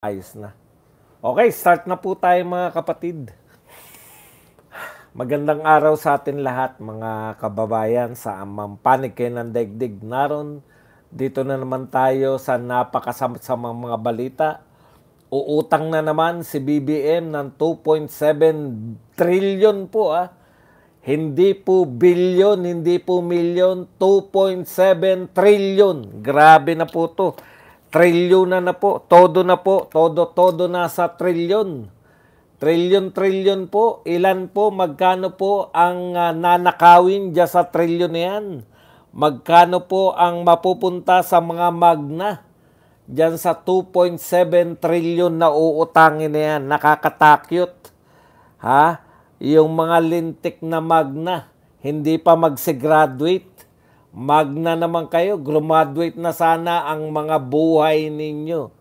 Ayos na. Okay, start na po tayo mga kapatid. Magandang araw sa atin lahat mga kababayan sa amang panig kayo ng daigdig. Naroon, dito na naman tayo sa napakasamang mga balita. Uutang na naman si BBM ng 2.7 trillion po Hindi po billion, hindi po million, 2.7 trillion. Grabe na po to. Trilyon na po. Todo na po. Todo na sa trilyon. Trilyon po. Ilan po, magkano po ang nanakawin dyan sa trilyon na yan? Magkano po ang mapupunta sa mga magna? Dyan sa 2.7 trilyon na uutangin na yan. Nakakatakyot. Ha? Yung mga lintik na magna, hindi pa magse-graduate. Magna naman kayo, graduate na sana ang mga buhay ninyo.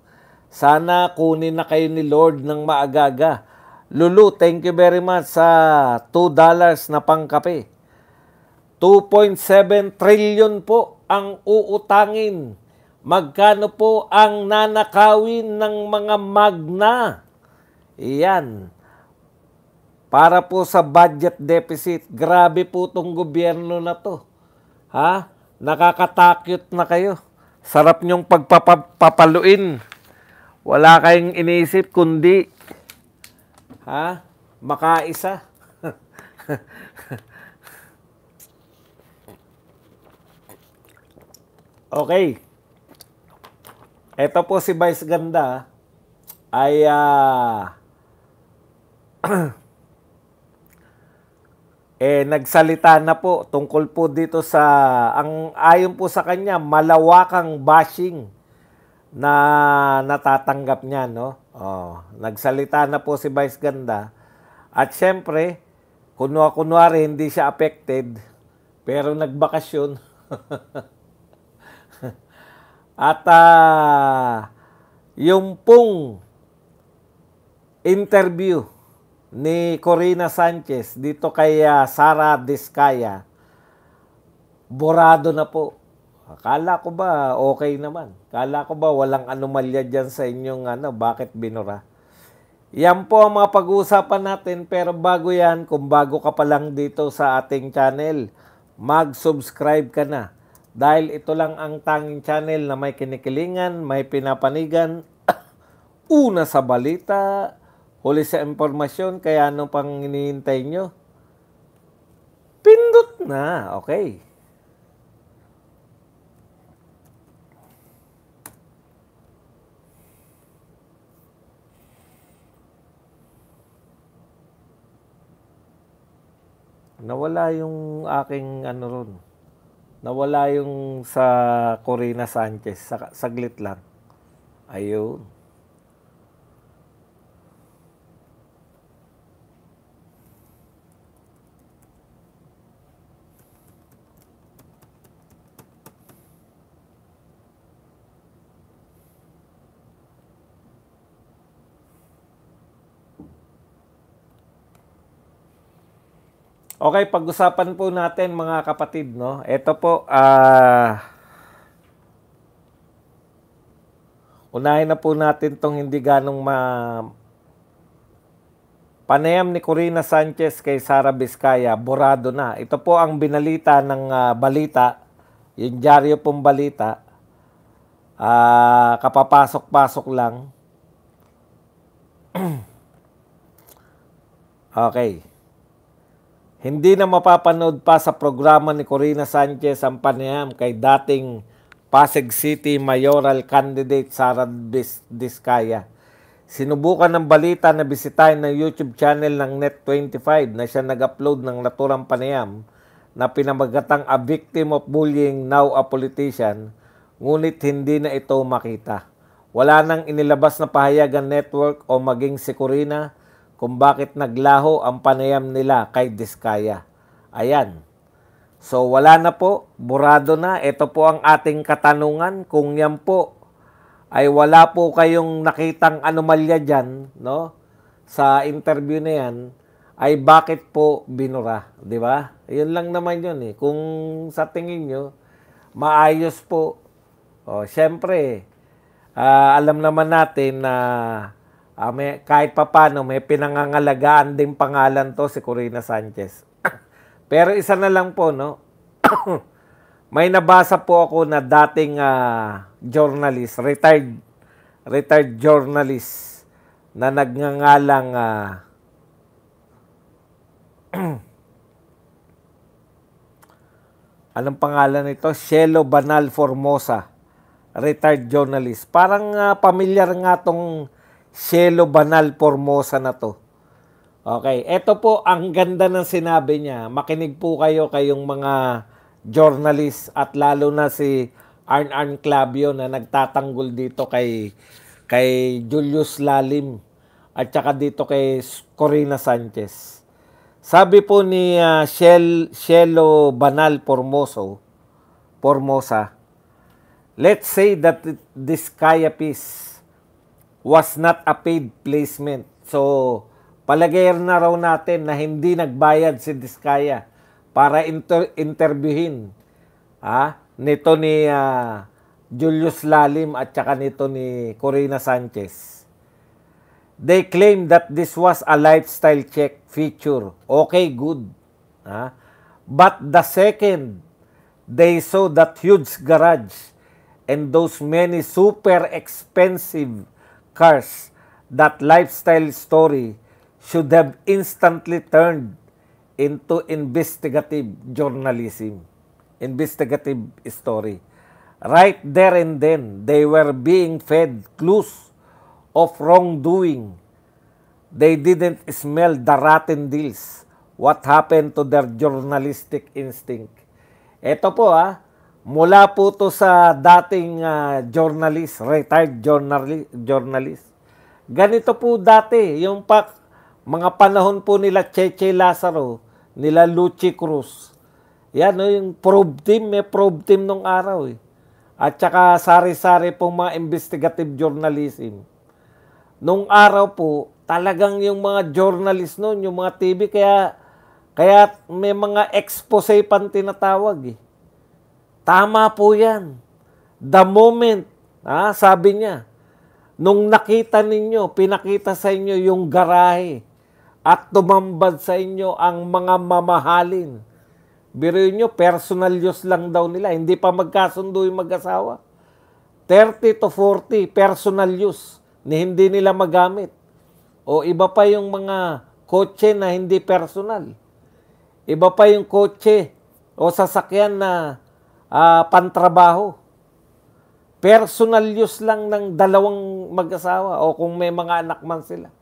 Sana kunin na kayo ni Lord ng maagaga. Lulu, thank you very much sa $2 na pangkape. 2.7 trillion po ang uutangin. Magkano po ang nanakawin ng mga magna? Iyan. Para po sa budget deficit, grabe po itong gobyerno na to. Ha? Nakakatakyot na kayo. Sarap niyong pagpapaluin. Wala kayong iniisip kundi makaisa. Okay. Ito po si Vice Ganda ay nagsalita na po tungkol po dito sa, ayon po sa kanya, malawakang bashing na natatanggap niya, no? Nagsalita na po si Vice Ganda. At syempre, kunwari hindi siya affected, pero nagbakasyon. At yung pong interview ni Corina Sanchez dito kay Sara Diskaya, borado na po. Akala ko ba okay naman? Akala ko ba walang anomalya dyan sa inyong bakit binura? Yan po ang mga pag-uusapan natin, pero bago yan, kung bago ka pa lang dito sa ating channel, mag-subscribe ka na. Dahil ito lang ang tanging channel na may kinikilingan, may pinapanigan, una sa balita, huli sa impormasyon, kaya ano pang hinihintay nyo? Pindot na, okay. Nawala yung aking ron. Nawala yung sa Corina Sanchez. Saglit lang. Ayun. Okay, pag-usapan po natin mga kapatid, no? Ito po, unahin na po natin tong hindi ganong panayam ni Corina Sanchez kay Sara Diskaya, borado na. Ito po ang binalita ng balita, yung dyaryo pong balita, kapapasok-pasok lang. Okay. Hindi na mapapanood pa sa programa ni Corina Sanchez ang panayam kay dating Pasig City mayoral candidate Sara Diskaya. Sinubukan ng balita na bisitahin ng YouTube channel ng Net25 na siya nag-upload ng naturang panayam na pinamagatang A Victim of Bullying, Now a Politician, ngunit hindi na ito makita. Wala nang inilabas na pahayag ang network o maging si Corina kung bakit naglaho ang panayam nila kay Diskaya. Ayan. So wala na po, burado na. Ito po ang ating katanungan. Kung yan po ay wala po kayong nakitang anomalya dyan, no? Sa interview na yan, ay bakit po binura? Di ba? Yun lang naman yun eh. Kung sa tingin nyo, maayos po. Siyempre, Alam naman natin na kahit papano may pinangangalagaan ding pangalan to si Corina Sanchez. Pero isa na lang po, no? May nabasa po ako na dating journalist, retired journalist na nagngangalang anong pangalan nito? Shelo Banal Formosa, retired journalist. Parang pamilyar nga tong Shelo Banal Formosa na to. Okay, eto po ang ganda ng sinabi niya. Makinig po kayong mga journalist at lalo na si Arn Clavio na nagtatanggol dito kay Julius Lalim at saka dito kay Corina Sanchez. Sabi po ni Shelo Banal Formosa, let's say that this Kaya piece was not a paid placement. So, palagay na raw natin na hindi nagbayad si Diskaya para interviewin nito ni Julius Lalim at saka nito ni Corina Sanchez. They claim that this was a lifestyle check feature. Okay, good. But the second they saw that huge garage and those many super expensive cars, that lifestyle story should have instantly turned into investigative journalism. Investigative story. Right there and then, they were being fed clues of wrongdoing. They didn't smell the rotten deals. What happened to their journalistic instinct? Ito po mula po to sa dating journalist, retired journalist. Ganito po dati, yung mga panahon po nila Cheche Lazaro, nila Luchi Cruz. Yan, yung probe team, may probe team nung araw. At saka sari-sari pong mga investigative journalism. Nung araw po, talagang yung mga journalist noon, yung mga TV, kaya may mga expose pang tinatawag. Tama po yan. The moment, sabi niya, nung nakita ninyo, pinakita sa inyo yung garahe at tumambad sa inyo ang mga mamahalin. Biruin nyo, personal use lang daw nila. Hindi pa magkasundo yung mag-asawa. 30 to 40 personal use na hindi nila magamit. O iba pa yung mga kotse na hindi personal. Iba pa yung kotse o sasakyan na pantrabaho. Personal use lang ng dalawang mag-asawa o kung may mga anak man sila.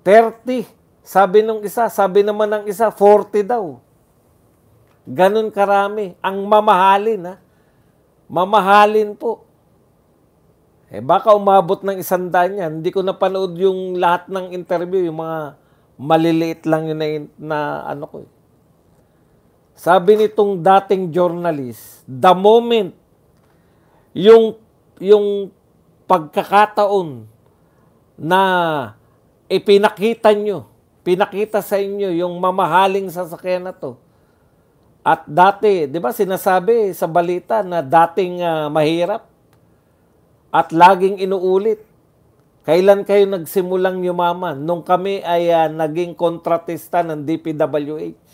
30. Sabi nung isa, sabi naman ng isa, 40 daw. Ganun karami. Ang mamahalin, Mamahalin po. Baka umabot ng 100 yan. Hindi ko napanood yung lahat ng interview, yung mga maliliit lang yun na ano ko. Sabi nitong dating journalist, the moment yung pagkakataon na pinakita sa inyo yung mamahaling sasakyan na to. At dati, di ba sinasabi sa balita na dating mahirap at laging inuulit. Kailan kayo nagsimulang yumaman? Nung kami ay naging kontratista ng DPWH.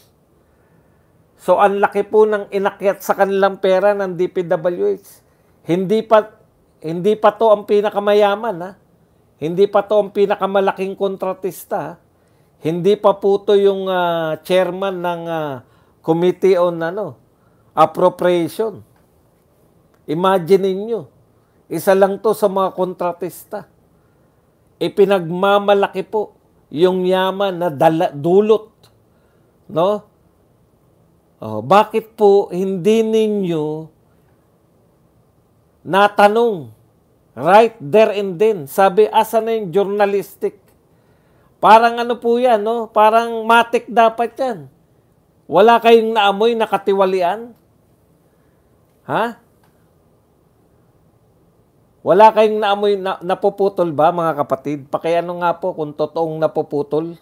So, ang laki po ng inakyat sa kanilang pera ng DPWH. Hindi pa to ang pinakamayaman, Hindi pa to ang pinakamalaking kontratista, Hindi pa po to yung chairman ng Committee on Appropriation. Imagine niyo, isa lang to sa mga kontratista. Ipinagmamalaki po yung yaman na dulot. No? Bakit po hindi ninyo natanong right there and then? Sabi, asa na yung journalistic? Parang ano po yan, no? Parang matik dapat yan. Wala kayong naamoy na katiwalian? Wala kayong naamoy napuputol ba, mga kapatid? Pakiano nga po kung totoong napuputol.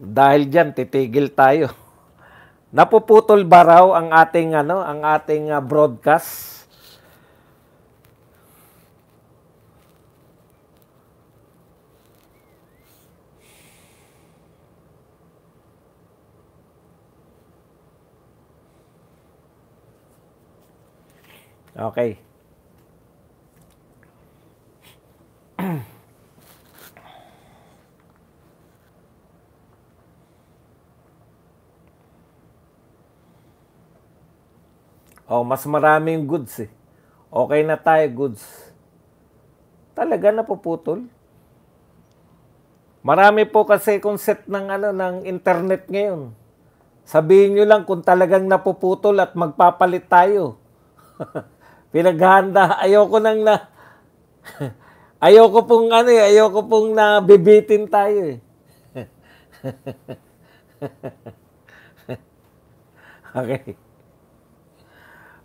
Dahil dyan, titigil tayo. Napuputol ba raw ang ating ang ating broadcast? Okay. Oh, mas maraming goods eh. Okay na tayo, goods. Talaga napuputol. Marami po kasi concept ng ng internet ngayon. Sabihin nyo lang kung talagang napuputol at magpapalit tayo. Pinaghahanda, ayoko nang ayoko pong nabibitin tayo eh. Okay.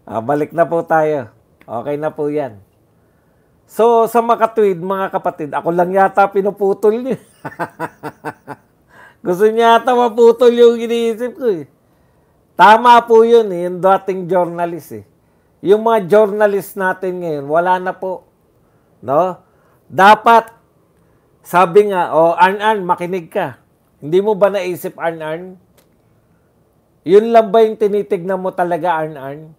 Balik na po tayo. Okay na po yan. So, sa makatwid, mga kapatid, ako lang yata pinuputol niyo. Gusto niya yata maputol yung iniisip ko eh. Tama po yun eh, yung dating journalist eh. Yung mga journalist natin ngayon, wala na po. No? Dapat, sabi nga, Arn, makinig ka. Hindi mo ba naisip, Arn? Yun lang ba yung tinitignan mo talaga, Arn?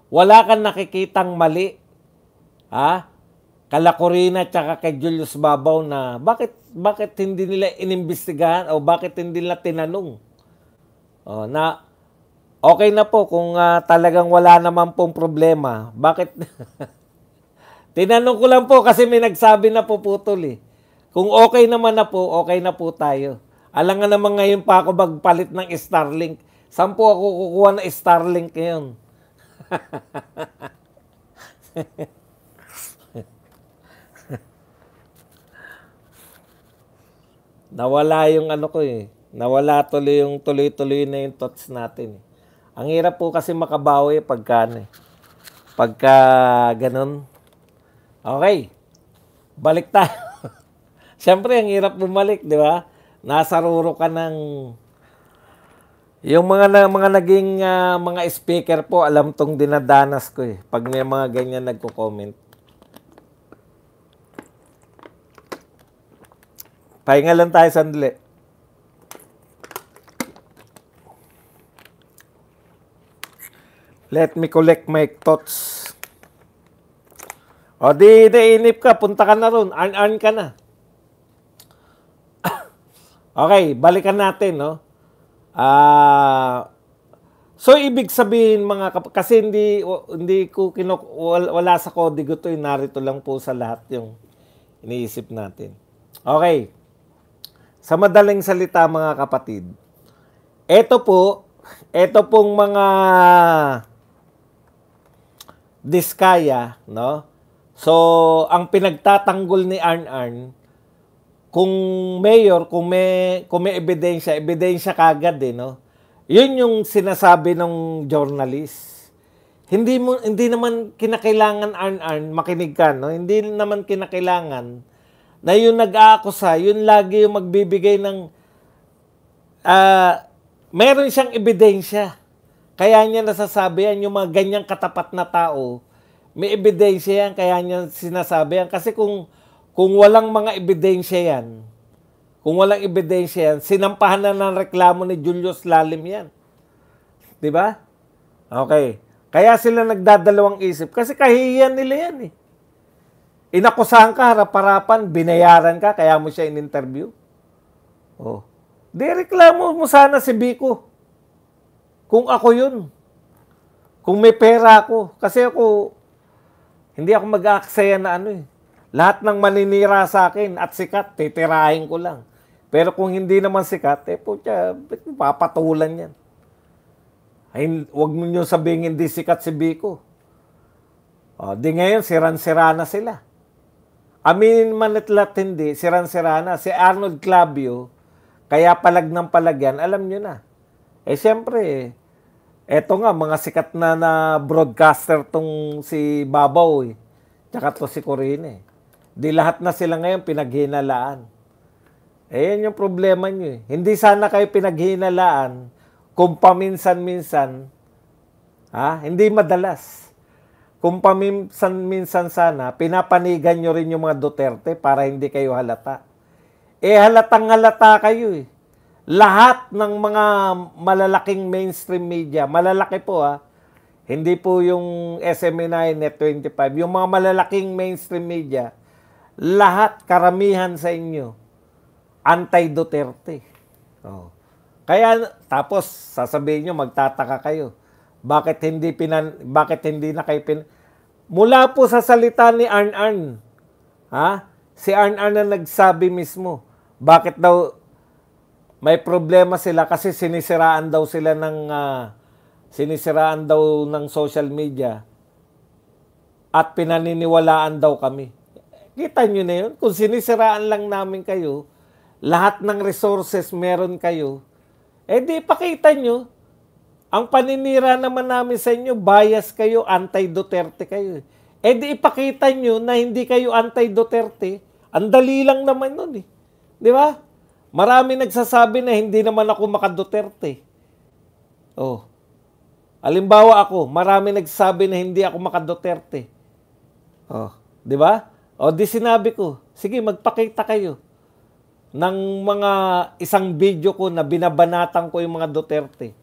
Wala kang nakikitang mali. Ha? Kala Corina at kay Julius Babaw na bakit hindi nila inimbestigahan o bakit hindi nila tinanong? Na okay na po kung talagang wala naman pong problema. Bakit? Tinanong ko lang po kasi may nagsabi na po putol eh. Kung okay naman na po, okay na po tayo. Alam nga naman ngayon pa ako magpalit ng Starlink. Saan po ako kukuha ng Starlink ngayon? Nawala yung ko eh. Nawala tuloy-tuloy na yung thoughts natin eh. Ang hirap po kasi makabawi pagka ganun. Okay. Balik tayo. Siyempre, ang hirap bumalik, di ba? Nasa ruro ka ng yung mga naging mga speaker po, alam tong dinadanas ko eh. Pag may mga ganyan nagko-comment. Pahinga lang tayo sandali. Let me collect my thoughts. O di nainip ka, punta ka na ron. Arn ka na. Okay, balikan natin, no? So ibig sabihin kasi hindi ko wala sa kodigo to, narito lang po sa lahat yung iniisip natin. Okay. Sa madaling salita mga kapatid, ito pong mga diskaya, no? So ang pinagtatanggol ni Arn, kung mayor, kung may ebidensya kagad eh, no? Yun yung sinasabi ng journalist. Hindi naman kinakailangan Arn, makinig ka, no? Hindi naman kinakailangan na yung nag-aakusa, yun lagi yung magbibigay ng meron siyang ebidensya. Kaya niya nasasabi yan, yung mga ganyang katapat na tao, may ebidensya yan, kaya niya sinasabi yan. Kasi kung walang mga ebidensya yan, sinampahan na ng reklamo ni Julius Lalim yan. Di ba? Okay. Kaya sila nagdadalawang isip. Kasi kahihiyan nila yan eh. Inakusahan ka, harap-harapan, binayaran ka, kaya mo siya in-interview. Oh. Di reklamo mo sana si Biko. Kung ako yun. Kung may pera ako. Kasi hindi ako mag-aaksaya na lahat ng maninira sa akin at sikat, titirahin ko lang. Pero kung hindi naman sikat, papatulan yan. Ay, huwag mo nyo sabihin hindi sikat si Biko. Di ngayon, siran-sira na sila. Aminin man itlat hindi, siran-sira na. Si Arnold Clavio, kaya palag ng palag yan, alam nyo na. Siyempre, eto nga, mga sikat na broadcaster tong si Babaw tsaka to si Corina Di lahat na sila ngayon pinaghinalaan. Yan yung problema nyo Hindi sana kayo pinaghinalaan kung paminsan-minsan, hindi madalas. Kung paminsan-minsan sana, pinapanigan nyo rin yung mga Duterte para hindi kayo halata. Halatang halata kayo eh. Lahat ng mga malalaking mainstream media, malalaki po hindi po yung SMNI, Net25, yung mga malalaking mainstream media, lahat, karamihan sa inyo, anti-Duterte. Kaya, tapos, sasabihin nyo, magtataka kayo. Bakit hindi na kayo Mula po sa salita ni Arn, si Arn na nagsabi mismo, bakit daw may problema sila kasi sinisiraan daw ng social media at pinaniniwalaan daw kami. Kita nyo na yun? Kung sinisiraan lang namin kayo, lahat ng resources meron kayo, di ipakita nyo. Ang paninira naman namin sa inyo, bias kayo, anti-Duterte kayo. Di ipakita nyo na hindi kayo anti-Duterte. Ang dali lang naman nun eh. Di ba? Marami nagsasabi na hindi naman ako maka-Duterte. Halimbawa ako, marami nagsasabi na hindi ako maka-Duterte. Di ba? Di sinabi ko, sige magpakita kayo ng mga isang video ko na binabanatan ko yung mga Duterte.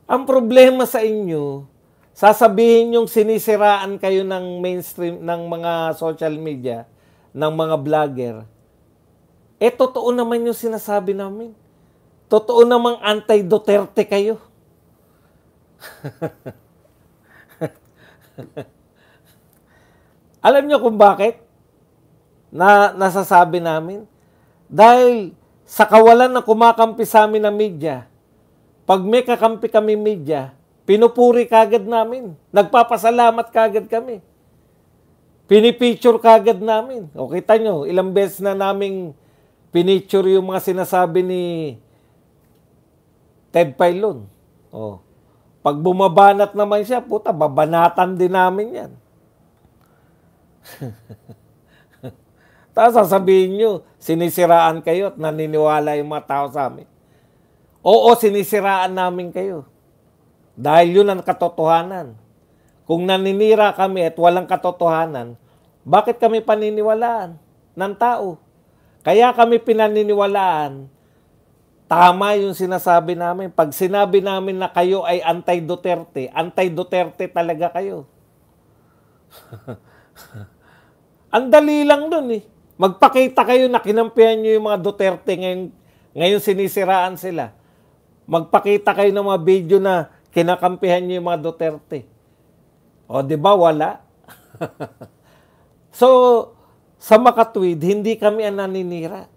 Ang problema sa inyo, sasabihin yung sinisiraan kayo ng mainstream, ng mga social media, ng mga vlogger. Totoo naman yung sinasabi namin. Totoo namang anti-Duterte kayo. Alam niyo kung bakit? Nasasabi namin? Dahil sa kawalan ng kumakampi sa amin na media, pag may kakampi kami media, pinupuri kagad namin. Nagpapasalamat kagad kami. Pinipicture kagad namin. Kita nyo, ilang beses na naming pinicture yung mga sinasabi ni Ted Filon. Pag bumabanat naman siya, puta, babanatan din namin yan. Tapos sasabihin nyo, sinisiraan kayo at naniniwala yung mga tao sa amin. Oo, sinisiraan namin kayo. Dahil yun ang katotohanan. Kung naninira kami at walang katotohanan, bakit kami paniniwalaan ng tao? Kaya kami pinaniniwalaan, tama yung sinasabi namin. Pag sinabi namin na kayo ay anti-Duterte talaga kayo. Ang dali lang dun eh. Magpakita kayo na kinampihan nyo yung mga Duterte ngayon sinisiraan sila. Magpakita kayo ng mga video na kinakampihan nyo yung mga Duterte. Di ba wala? So, sa makatwid, hindi kami ang naninira.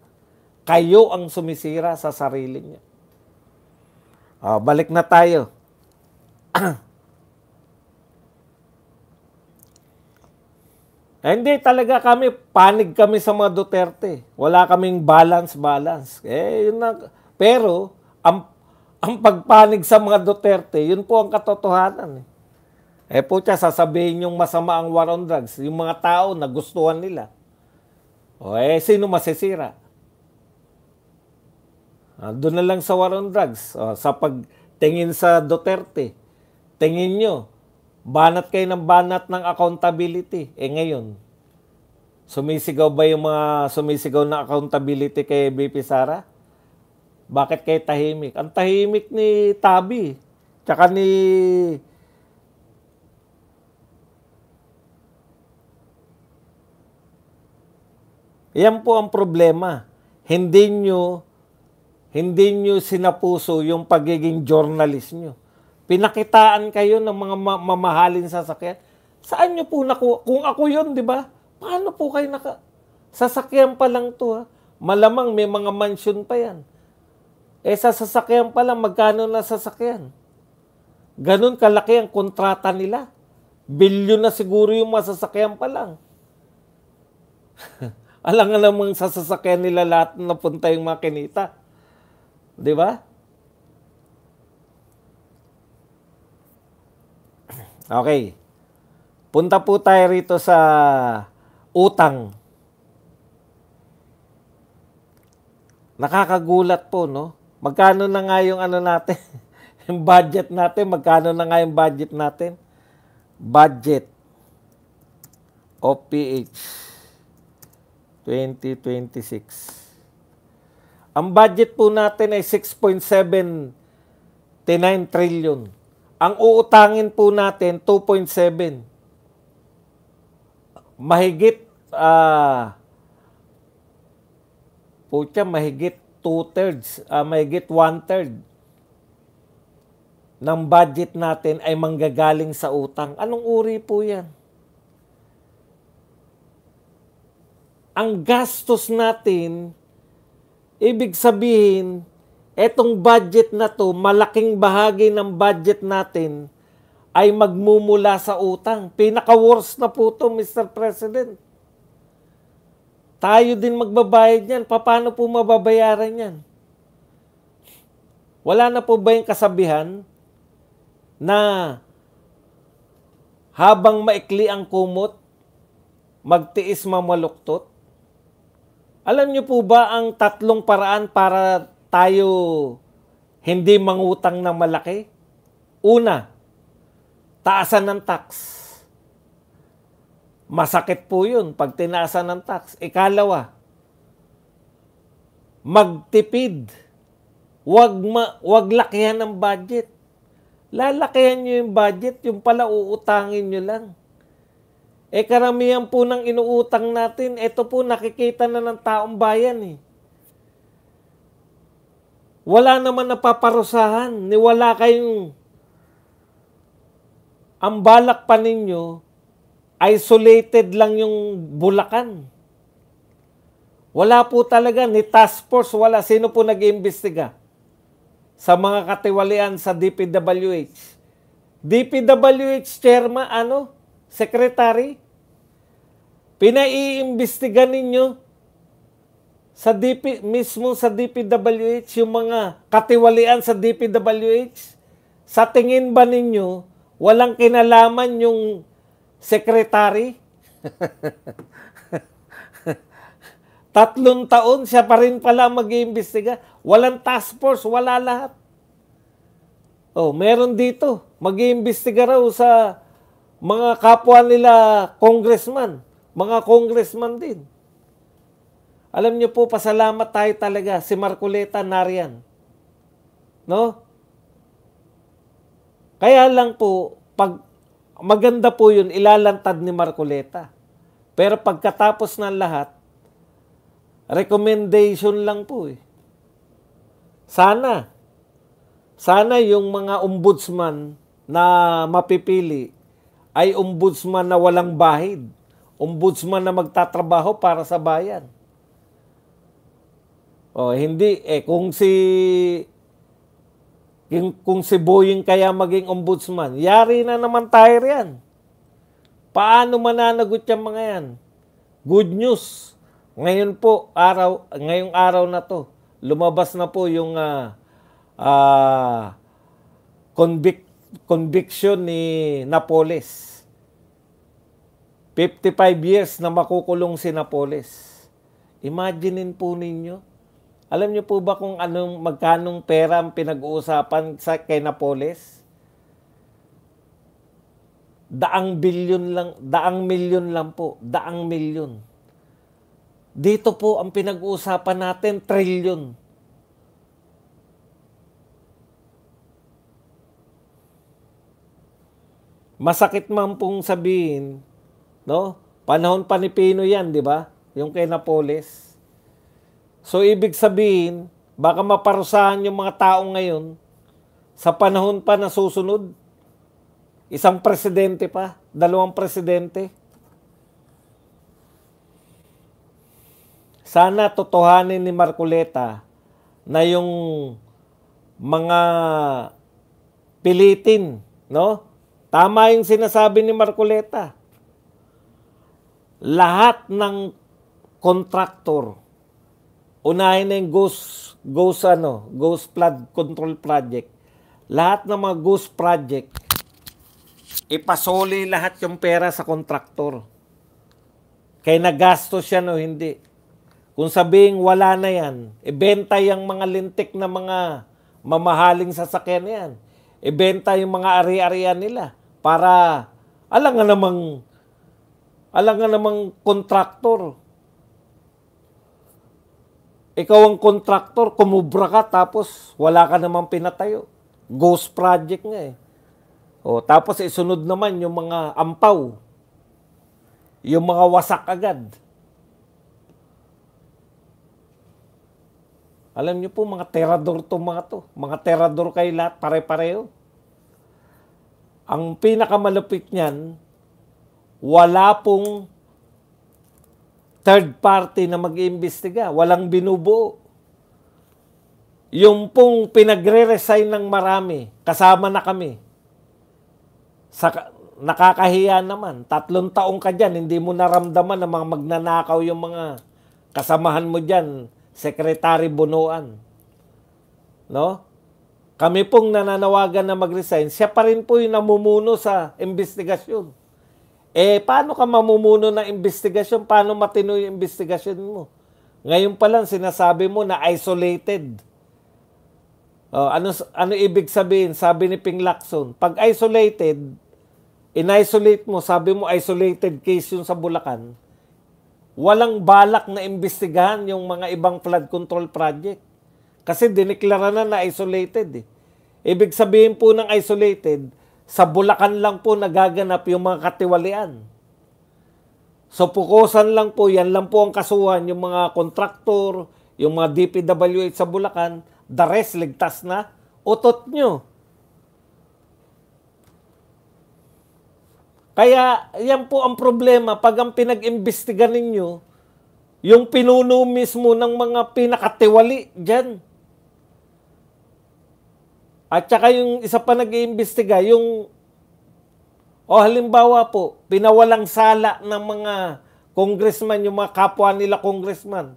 Kayo ang sumisira sa sarili niyo. Balik na tayo. Hindi talaga panig kami sa mga Duterte. Wala kaming balance. Yun na. Pero, ang pagpanig sa mga Duterte, yun po ang katotohanan. Pucha, sasabihin yung masama ang war on drugs. Yung mga tao na gustuhan nila. Sino masisira? Doon na lang sa war on drugs. Sa pagtingin sa Duterte, tingin nyo, banat kayo ng banat ng accountability. Ngayon, sumisigaw ba yung mga sumisigaw na accountability kay BP Sara? Bakit kayo tahimik? Ang tahimik ni Tabi. Tsaka ni yan po ang problema. Hindi nyo sinapuso yung pagiging journalist nyo. Pinakitaan kayo ng mga mamahalin sasakyan. Saan nyo po nakuha? Kung ako yun, di ba? Paano po kayo sasakyan pa lang to, Malamang may mga mansion pa yan. Sa sasakyan pa lang, magkano na sasakyan? Ganun kalaki ang kontrata nila. Bilyon na siguro yung masasakyan pa lang. Alam nga namang sa sasakyan nila lahat na punta yung mga kinita. Di ba? Okay. Punta po tayo rito sa utang. Nakakagulat po, no? Magkano na nga yung ano natin? Yung budget natin, magkano na nga yung budget natin? Budget of PH 2026. Ang budget po natin ay 6.79 trillion. Ang uutangin po natin, 2.7. Mahigit, mahigit 2/3, mahigit 1/3 ng budget natin ay manggagaling sa utang. Anong uri po yan? Ang gastos natin, ibig sabihin, etong budget na to, malaking bahagi ng budget natin ay magmumula sa utang. Pinaka-worst na po to, Mr. President. Tayo din magbabayad yan. Paano po mababayaran yan? Wala na po ba yung kasabihan na habang maikli ang kumot, magtiis mamaluktot? Alam niyo po ba ang 3 paraan para tayo hindi mangutang ng malaki? Una, taasan ng tax. Masakit po yun pag tinaasan ng tax. Ikalawa, magtipid. Wag lakihan ng budget. Lalakihan nyo yung budget, yung pala uutangin nyo lang. Karamihan po ng inuutang natin, ito po nakikita na ng taong bayan . Wala naman napaparusahan, wala kayong ang balak pa ninyo, isolated lang yung Bulacan. Wala po talaga, ni task force, wala. Sino po nag-iimbestiga sa mga katiwalian sa DPWH? DPWH chairman, secretary? Pinaiimbestiga ninyo mismo sa DPWH, yung mga katiwalian sa DPWH? Sa tingin ba ninyo, walang kinalaman yung secretary? 3 taon, siya pa rin pala mag-iimbestiga. Walang task force, wala lahat. Meron dito. Mag-iimbestiga raw sa mga kapwa nila congressman. Mga congressman din. Alam niyo po, pasalamat tayo talaga. Si Marcoleta nariyan. No? Kaya lang po, pag maganda po yun, ilalantad ni Marcoleta. Pero pagkatapos ng lahat, recommendation lang po . Sana yung mga ombudsman na mapipili ay ombudsman na walang bahid. Ombudsman na magtatrabaho para sa bayan. Hindi. Kung si Boying kaya maging ombudsman, yari na naman tayo riyan. Paano mananagot yung mga yan? Good news. Ngayong araw na to, lumabas na po yung conviction ni Napoles. 55 years na makukulong si Napoles. Imaginin po ninyo. Alam niyo po ba kung magkanong pera ang pinag-uusapan kay Napoles? 100 billion lang, 100 milyon lang po, 100 milyon. Dito po ang pinag-uusapan natin, trillion. Masakit man pong sabihin, no? Panahon pa ni Pino yan, di ba? Yung kay Napoles. So, ibig sabihin, baka maparusahan yung mga tao ngayon sa panahon pa na susunod. 1 presidente pa, 2 presidente. Sana totohanin ni Marcoleta na yung mga pilitin, no? Tama yung sinasabi ni Marcoleta. Lahat ng contractor, unahin na yung ghost flood control project. Lahat ng mga ghost project, ipasoli lahat yung pera sa contractor. Kaya nagastos siya o hindi. Kung sabing wala na yan, ibenta yung mga lintik na mga mamahaling sasakyan yan. Ibenta yung mga ari-arian nila para alam nga namang kontraktor. Ikaw ang kontraktor, kumubra ka tapos wala ka namang pinatayo. Ghost project nga eh. O, tapos isunod naman yung mga ampaw. Yung mga wasak agad. Alam niyo po, mga terador to mga to. Mga terador kayo lahat, pare-pareho. Ang pinakamalupit niyan, wala pong third party na mag-iimbestiga. Walang binubuo. Yung pong pinagre-resign ng marami, kasama na kami. Nakakahiya naman. 3 taong ka dyan, hindi mo naramdaman na mga magnanakaw yung mga kasamahan mo dyan. Secretary Bunuan. No? Kami pong nananawagan na mag-resign, siya pa rin po yung namumuno sa investigasyon. Eh, paano ka mamumuno ng investigasyon? Paano matino yung investigasyon mo? Ngayon pa lang, sinasabi mo na isolated. Ano ibig sabihin? Sabi ni Ping Lacson, pag isolated, in-isolate mo, sabi mo isolated case yung sa Bulacan, walang balak na imbestigahan yung mga ibang flood control project. Kasi diniklara na isolated eh. Ibig sabihin po ng isolated, sa Bulacan lang po nagaganap yung mga katiwalian. So pukusan lang po, yan lang po ang kasuhan, yung mga kontraktor, yung mga DPWH sa Bulacan, the rest ligtas na, utot nyo. Kaya yan po ang problema pag ang pinag-imbestiga ninyo, yung pinuno mismo ng mga pinakatiwali dyan. At saka yung isa pa nag-iimbestiga, yung, halimbawa po, pinawalang sala ng mga congressman, yung mga kapwa nila congressman.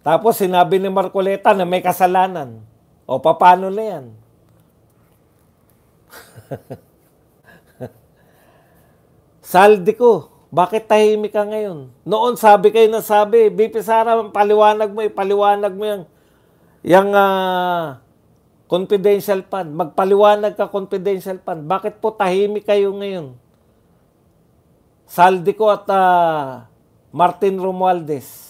Tapos sinabi ni Marcoleta na may kasalanan. O paano na yan? Saldi ko, bakit tahimik ka ngayon? Noon sabi kayo na sabi, BP Sara, paliwanag mo yung confidential fund. Magpaliwanag ka confidential fund. Bakit po tahimik kayo ngayon? Saldi ko at Martin Romualdez.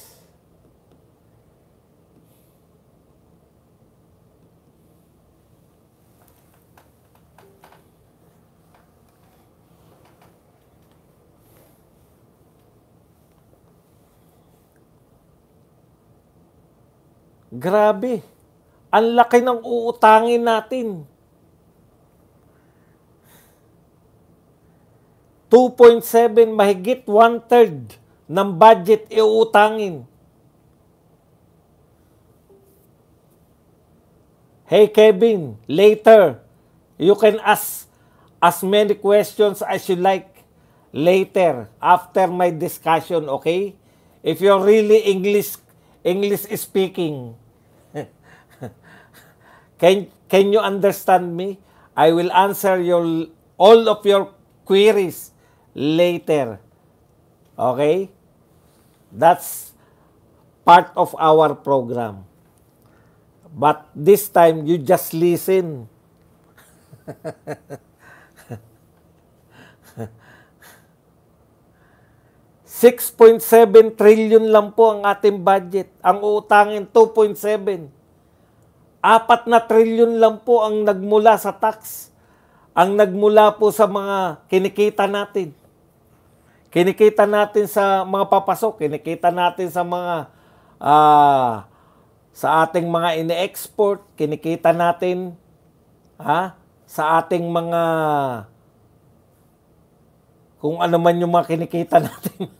Grabe. Ang laki ng uutangin natin. 2.7, mahigit 1/3 ng budget iuutangin. Hey Kevin, later, you can ask as many questions as you like later after my discussion, okay? If you're really English speaking. Can you understand me? I will answer all of your queries later. Okay? That's part of our program. But this time, you just listen. $6.7 trillion lang po ang ating budget. Ang uutangin, 2.7. 4 na trillion lang po ang nagmula sa tax. Ang nagmula po sa mga kinikita natin. Kinikita natin sa mga papasok. Kinikita natin sa mga sa ating mga ine-export. Kinikita natin sa ating mga kung ano man yung mga kinikita natin.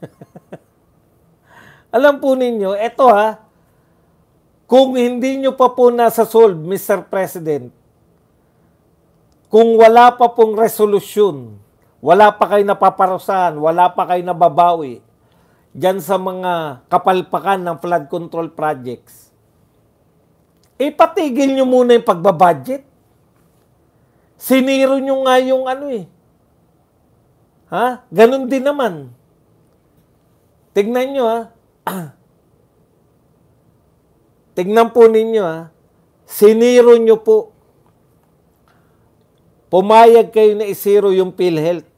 Alam po ninyo, eto kung hindi nyo pa po nasa solve, Mr. President, kung wala pa pong resolusyon Wala pa kayo napaparusahan, wala pa kayo nababawi dyan sa mga kapalpakan ng flood control projects. Ipatigil nyo muna yung pagbabudget. Siniro nyo nga yung ano eh. Ha? Ganun din naman. Tignan nyo ha. Tignan po ninyo ha. Siniro nyo po. Pumayag kayo na isiro yung PhilHealth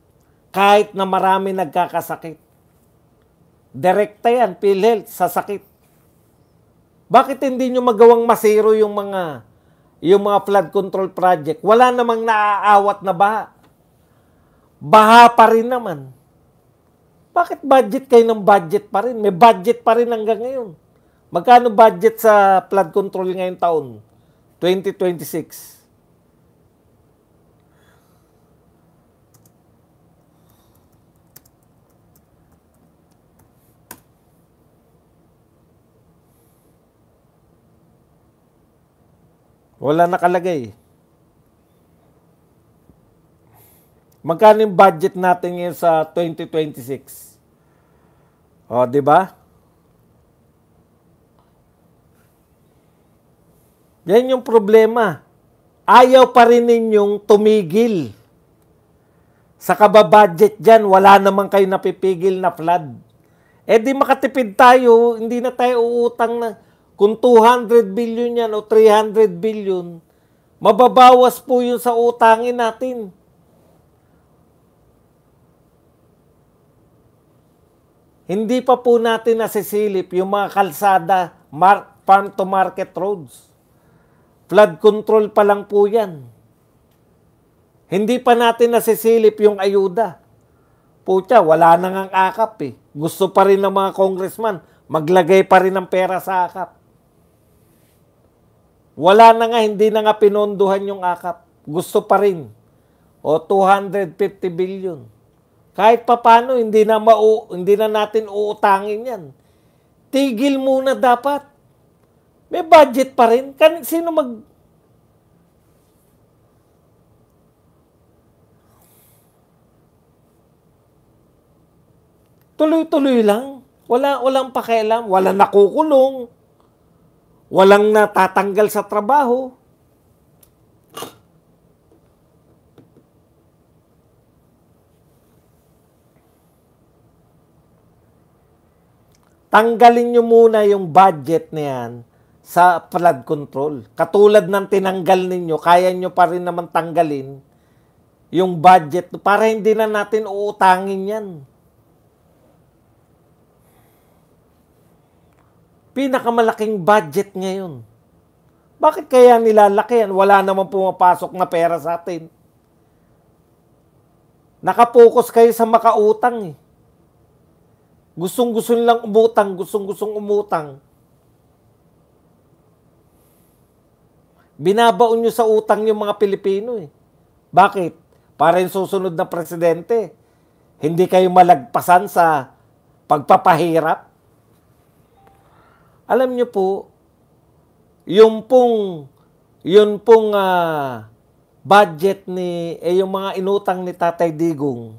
kahit na marami nagkakasakit. Direkta yan, PhilHealth, sa sakit. Bakit hindi nyo magawang masiro yung mga flood control project? Wala namang naaawat na baha. Baha pa rin naman. Bakit budget kayo ng budget pa rin? May budget pa rin hanggang ngayon. Magkano budget sa flood control ngayong taon? 2026. Wala nakalagay. Magkano yung budget natin ngayon sa 2026? O, di ba? Yan yung problema. Ayaw pa rin ninyong tumigil. Sa kababudget dyan, wala naman kayo napipigil na flood. Eh di makatipid tayo, hindi na tayo uutang na. Kung 200 billion yan o 300 billion, mababawas po yun sa utangin natin. Hindi pa po natin nasisilip yung mga kalsada, farm to market roads. Flood control pa lang po yan. Hindi pa natin nasisilip yung ayuda. Pucha, wala nang ang akap eh. Gusto pa rin ng mga congressman, maglagay pa rin ng pera sa akap. Wala na nga, hindi na nga pinondohan yung akap. Gusto pa rin. O 250 billion. Kahit papano, hindi na natin uutangin yan. Tigil muna dapat. May budget pa rin. Sino tuloy-tuloy lang. Walang pakialam. Walang nakukulong. Walang natatanggal sa trabaho. Tanggalin nyo muna yung budget na yan sa flood control. Katulad ng tinanggal ninyo, kaya nyo pa rin naman tanggalin yung budget para hindi na natin uutangin yan. Pinakamalaking budget ngayon. Bakit kaya nilalaki yan? Wala naman pumapasok na pera sa atin. Nakapokus kayo sa makautang eh. Gustong-gusto nilang umutang, gustong-gustong umutang. Binabaon nyo sa utang yung mga Pilipino eh. Bakit? Para yung susunod na presidente, hindi kayo malagpasan sa pagpapahirap. Alam nyo po, yung pong budget yung mga inutang ni Tatay Digong,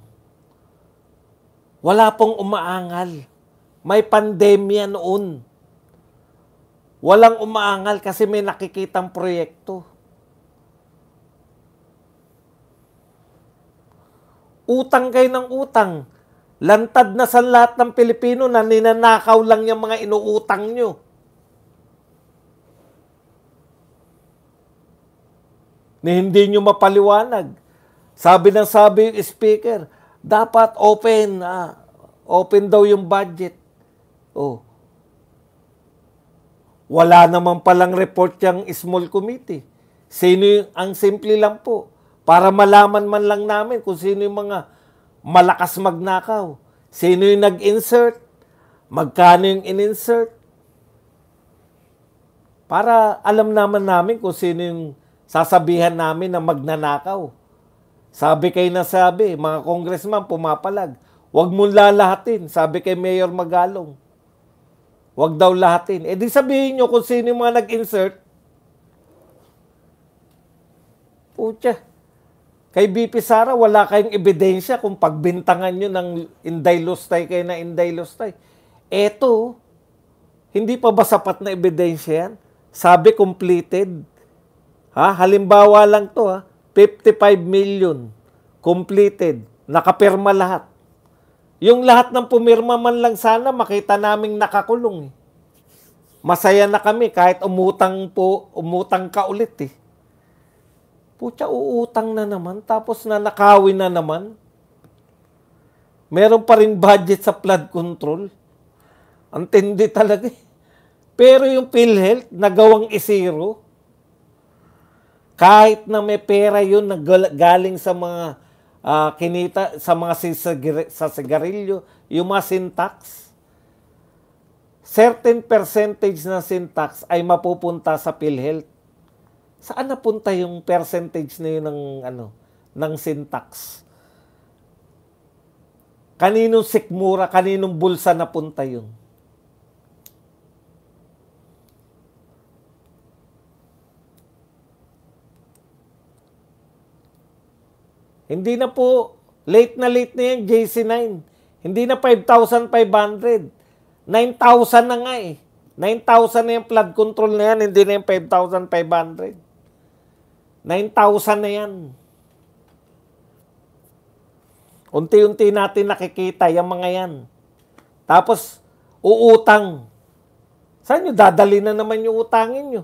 wala pong umaangal. May pandemya noon. Walang umaangal kasi may nakikitang proyekto. Utang kayo ng utang. Lantad na sa lahat ng Pilipino na ninanakaw lang yung mga inuutang nyo. Ni hindi nyo mapaliwanag. Sabi yung speaker, dapat open daw yung budget. Oh. Wala naman palang report yung small committee. Ang simple lang po, para malaman man lang namin kung sino yung mga malakas magnakaw. Sino yung nag-insert? Magkano yung in-insert? Para alam namin kung sino yung sasabihan namin na magnanakaw. Sabi mga congressman pumapalag, huwag mong lalahatin. Sabi kay Mayor Magalong, huwag daw lahatin. Eh di sabihin nyo kung sino yung mga nag-insert. Pucha. Kay BP Sara, wala kayong ebidensya kung pagbintangan nyo ng Inday Lustay kayo na Inday Lustay. Eto, hindi pa ba sapat na ebidensya yan? Sabi completed. Halimbawa lang to, 55 million completed. Nakapirma lahat. Yung lahat ng pumirma man lang sana, makita naming nakakulong. Masaya na kami kahit umutang ka ulit eh. Putya, uutang na naman, tapos nanakawin na naman. Meron pa rin budget sa flood control. Ang tindi talaga eh. Pero yung PhilHealth, nagawang isiro. Kahit na may pera yun na galing sa mga kinita, sa mga sa sigarilyo, yung mga sin tax, certain percentage na sin tax ay mapupunta sa PhilHealth. Saan napunta yung percentage na yun ng sin tax? Kaninong sikmura, kaninong bulsa napunta yun? Hindi na po, late na yan, JC9. Hindi na 5,500. 9,000 na nga eh. 9,000 na yung flood control na yan, hindi na yung 5,500. 9,000 na yan. Unti-unti natin nakikita yung mga yan. Tapos, uutang. Saan nyo dadali na naman yung utangin nyo?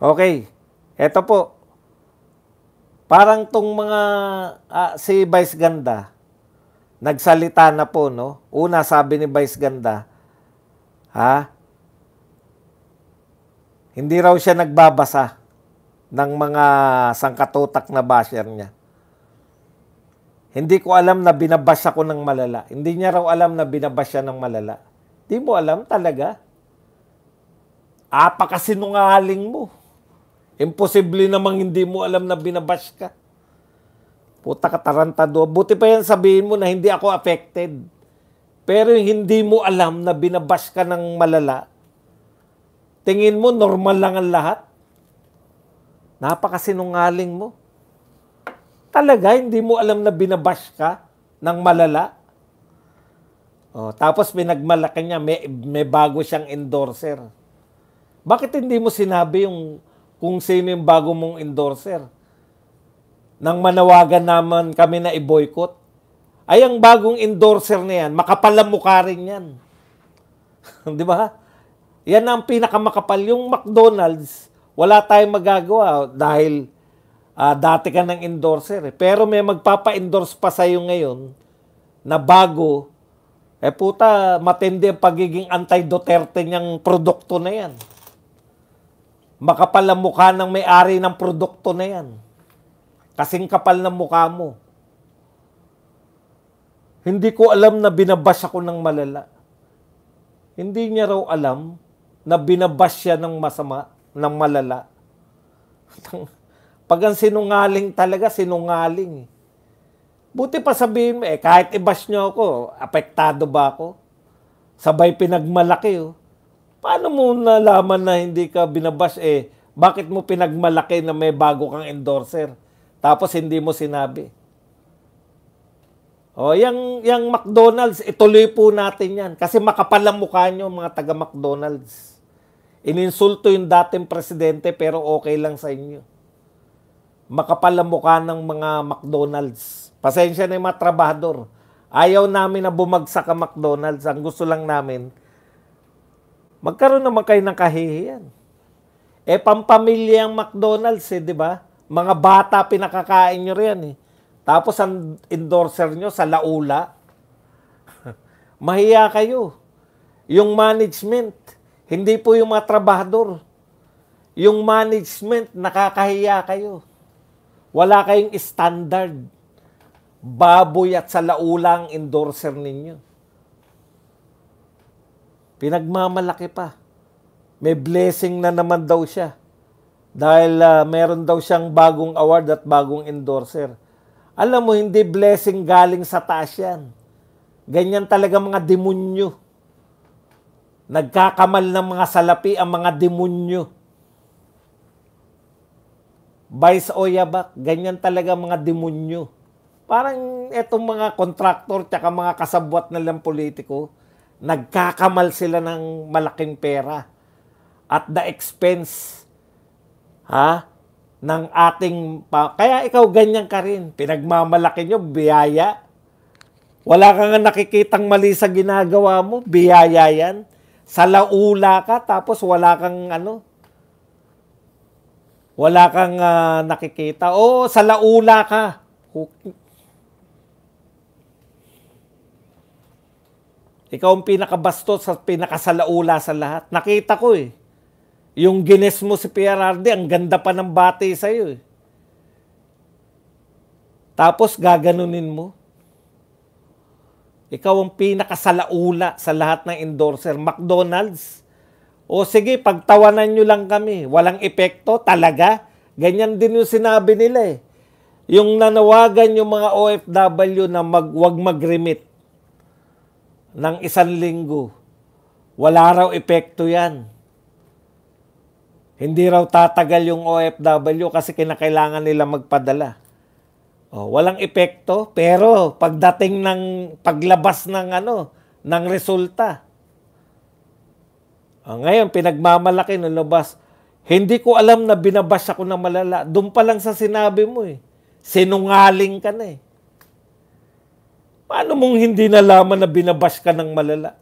Okay. Eto po. Parang tong mga si Vice Ganda, nagsalita na po, no? Una, sabi ni Vice Ganda, hindi raw siya nagbabasa ng mga sangkatutak na basher niya. Hindi ko alam na binabash ako ng malala. Hindi niya raw alam na binabash siya ng malala. Di mo alam talaga. Apakasinungaling mo. Imposible namang hindi mo alam na binabash ka. Puta ka tarantado. Buti pa yan sabihin mo na hindi ako affected. Pero hindi mo alam na binabash ka ng malala. Tingin mo, normal lang ang lahat? Napakasinungaling mo. Talaga, hindi mo alam na binabash ka ng malala? Tapos pinagmalaki niya, may bago siyang endorser. Bakit hindi mo sinabi kung sino yung bago mong endorser? Nang manawagan naman kami na i-boycott, ay ang bagong endorser na yan, makapal ang mukha rin yan. Di ba? Yan ang pinakamakapal. Yung McDonald's, wala tayong magagawa dahil dati ka ng endorser. Pero may magpapa-endorse pa sa'yo ngayon na bago, puta, matindi ang pagiging anti-Duterte niyang produkto na yan. Makapal ang mukha ng may-ari ng produkto na yan. Kasing kapal ng mukha mo. Hindi ko alam na binabash ako ng malala. Hindi niya raw alam na binabash siya ng masama, ng malala. Pag ang sinungaling talaga, sinungaling. Buti pa sabihin mo, kahit i-bash nyo ako, apektado ba ako? Sabay pinagmalaki, Paano mo nalaman na hindi ka binabash, bakit mo pinagmalaki na may bago kang endorser? Tapos hindi mo sinabi. Yang McDonald's, ituloy po natin yan. Kasi makapal ang mukha nyo, mga taga-McDonald's. Ininsulto yung dating presidente, pero okay lang sa inyo. Makapal ang mukha ng mga McDonald's. Pasensya na yung mga trabahador. Ayaw namin na bumagsak ang McDonald's. Ang gusto lang namin, magkaroon naman kayo ng kahihiyan. Pampamilya ang McDonald's, di ba? Mga bata pinakakain nyo riyan, Tapos ang endorser nyo sa laula. Mahiya kayo. Yung management, hindi po yung mga trabahador. Yung management, nakakahiya kayo. Wala kayong standard. Baboy at sa laula ang endorser ninyo. Pinagmamalaki pa. May blessing na naman daw siya. Dahil meron daw siyang bagong award at bagong endorser. Alam mo, hindi blessing galing sa taas yan. Ganyan talaga mga demonyo. Nagkakamal ng mga salapi ang mga demonyo. Vice o Yabak, ganyan talaga mga demonyo. Parang etong mga kontraktor tsaka mga kasabwat nilang politiko, nagkakamal sila ng malaking pera at the expense ng ating kaya ikaw ganyan ka rin. Pinagmamalaki nyo, biyaya. Wala kang nakikitang mali sa ginagawa mo, biyaya yan. Sa laula ka, tapos wala kang nakikita. O, sa laula ka. Ikaw ang pinakabastos at pinakasalaula sa lahat. Nakita ko eh. Yung gines mo si PRRD, ang ganda pa ng bati sa'yo eh. Tapos gaganunin mo. Ikaw ang pinakasalaula sa lahat ng endorser. McDonald's. O sige, pagtawanan nyo lang kami. Walang epekto, talaga. Ganyan din yung sinabi nila eh. Yung nanawagan yung mga OFW na wag mag-remit ng 1 linggo. Wala raw epekto yan. Hindi raw tatagal yung OFW kasi kinakailangan nila magpadala. Walang epekto, pero pagdating ng paglabas ng ng resulta. Ngayon, pinagmamalaki nung labas. Hindi ko alam na binabash ako ng malala. Doon pa lang sa sinabi mo eh. Sinungaling ka na eh. Paano mong hindi nalaman na binabash ka ng malala?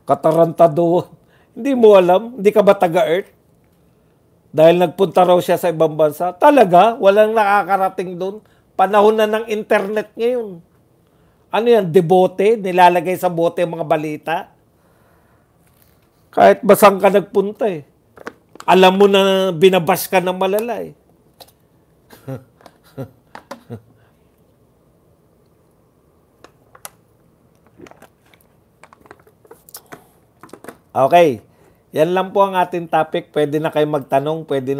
Katarantado. Hindi mo alam? Hindi ka ba taga-Earth? Dahil nagpunta raw siya sa ibang bansa. Talaga? Walang nakakarating doon? Panahon na ng internet ngayon. Ano yan? Debote? Nilalagay sa bote mga balita? Kahit basang ka nagpunta eh. Alam mo na binabash ka ng malala eh. Okay. Yan lang po ang ating topic. Pwede na kayo magtanong. Pwede na